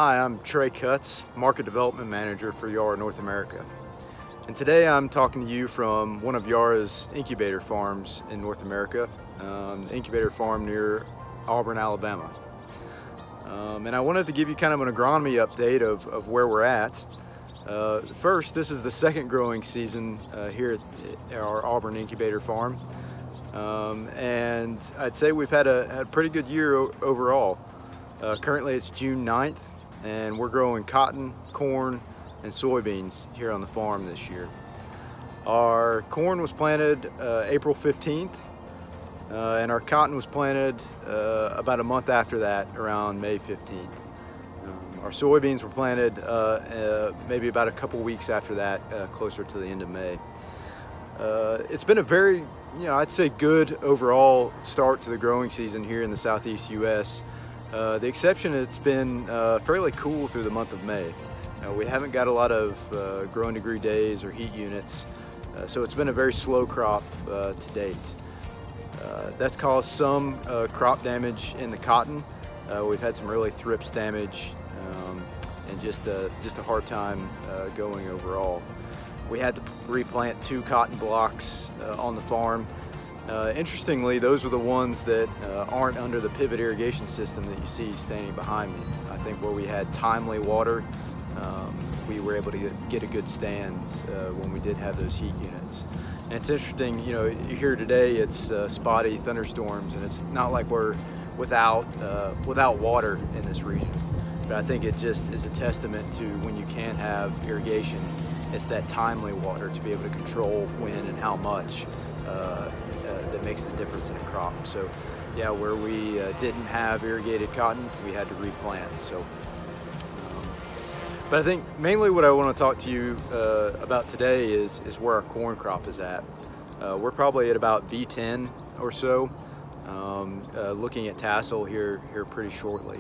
Hi, I'm Trey, Market Development Manager for Yara North America. And today I'm talking to you from one of Yara's incubator farms in North America, incubator farm near Auburn, Alabama. And I wanted to give you kind of an agronomy update of where we're at. First, this is the second growing season here at our Auburn Incubator Farm. And I'd say we've had a pretty good year overall. Currently it's June 9th, and we're growing cotton, corn, and soybeans here on the farm this year. Our corn was planted April 15th, and our cotton was planted about a month after that, around May 15th. Our soybeans were planted maybe about a couple weeks after that, closer to the end of May. It's been a very, I'd say good overall start to the growing season here in the Southeast U.S. The exception, it's been fairly cool through the month of May. We haven't got a lot of growing degree days or heat units, so it's been a very slow crop to date. That's caused some crop damage in the cotton. We've had some really thrips damage and just a hard time going overall. We had to replant 2 cotton blocks on the farm. Interestingly, those are the ones that aren't under the pivot irrigation system that you see standing behind me. I think where we had timely water, we were able to get a good stand when we did have those heat units. And it's interesting, here today it's spotty thunderstorms, and it's not like we're without water in this region. But I think it just is a testament to when you can have irrigation, it's that timely water to be able to control when and how much that makes the difference in a crop. So yeah, where we didn't have irrigated cotton, we had to replant. So but I think mainly what I want to talk to you about today is where our corn crop is at. We're probably at about V10 or so, looking at tassel here pretty shortly.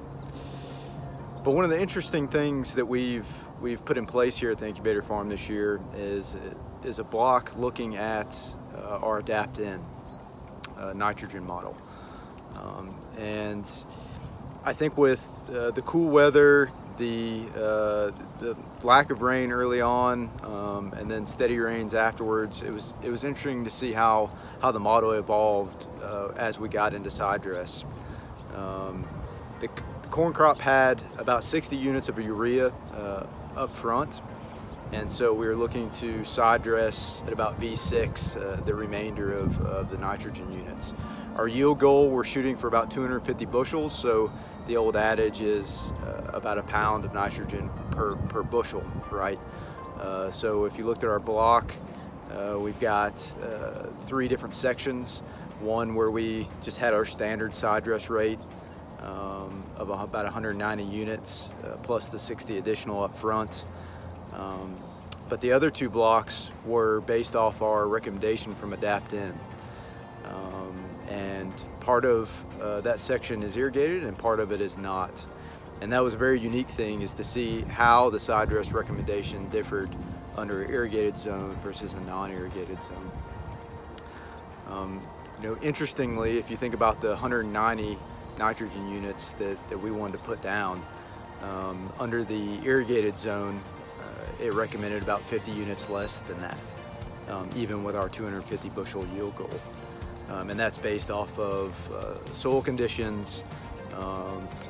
But one of the interesting things that we've put in place here at the incubator farm this year is a block looking at our adapt-in nitrogen model. And I think with the cool weather, the lack of rain early on, and then steady rains afterwards, it was interesting to see how the model evolved as we got into side dress. The corn crop had about 60 units of urea up front, and so we were looking to side dress at about V6 the remainder of the nitrogen units. Our yield goal, we're shooting for about 250 bushels, so the old adage is about a pound of nitrogen per bushel, right? So if you looked at our block, we've got 3 different sections. One where we just had our standard side dress rate of about 190 units, plus the 60 additional up front. But the other 2 blocks were based off our recommendation from adapt-in. And part of that section is irrigated and part of it is not. And that was a very unique thing, is to see how the side dress recommendation differed under an irrigated zone versus a non-irrigated zone. Interestingly, if you think about the 190 nitrogen units that we wanted to put down, under the irrigated zone, it recommended about 50 units less than that, even with our 250 bushel yield goal. And that's based off of soil conditions,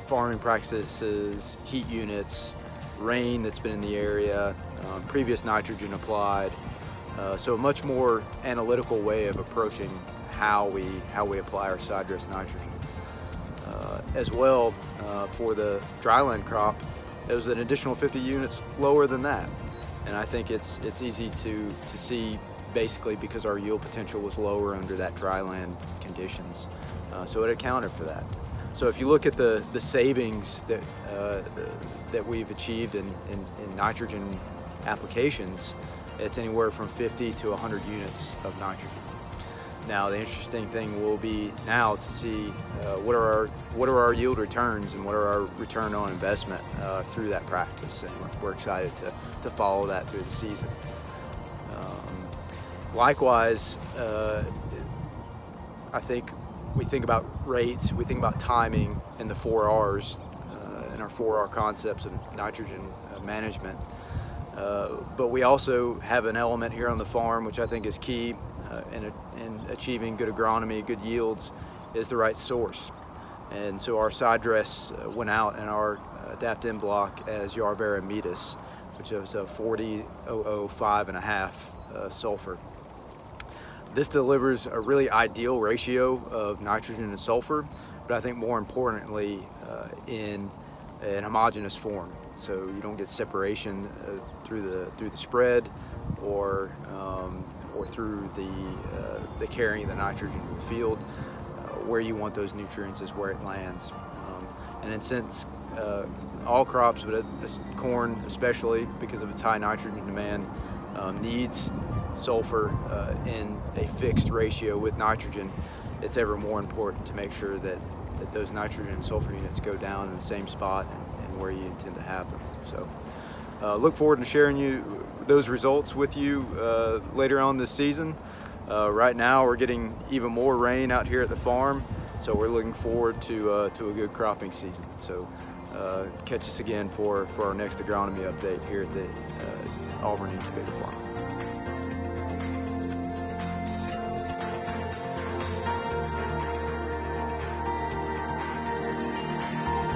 farming practices, heat units, rain that's been in the area, previous nitrogen applied. So a much more analytical way of approaching how we apply our side dress nitrogen. As well, for the dryland crop, it was an additional 50 units lower than that. And I think it's easy to see, basically because our yield potential was lower under that dryland conditions. So it accounted for that. So if you look at the savings that we've achieved in nitrogen applications, it's anywhere from 50 to 100 units of nitrogen. Now the interesting thing will be now to see what are our yield returns and what are our return on investment through that practice, and we're excited to follow that through the season. Likewise, I think we think about rates, we think about timing, and the 4 R's, and in our 4R concepts of nitrogen management. But we also have an element here on the farm which I think is key in achieving good agronomy, good yields, is the right source. And so our side dress went out in our adapt-in block as Yara metis, which is a 40-00-5.5 sulfur. This delivers a really ideal ratio of nitrogen and sulfur, but I think more importantly in an homogeneous form. So you don't get separation through the spread or through the carrying the nitrogen in the field. Where you want those nutrients is where it lands. And then since all crops, but corn especially because of its high nitrogen demand, needs sulfur in a fixed ratio with nitrogen, it's ever more important to make sure that those nitrogen and sulfur units go down in the same spot and where you intend to have them. So look forward to sharing those results with you later on this season. Right now we're getting even more rain out here at the farm, so we're looking forward to a good cropping season. So catch us again for our next agronomy update here at the Auburn Incubator Farm.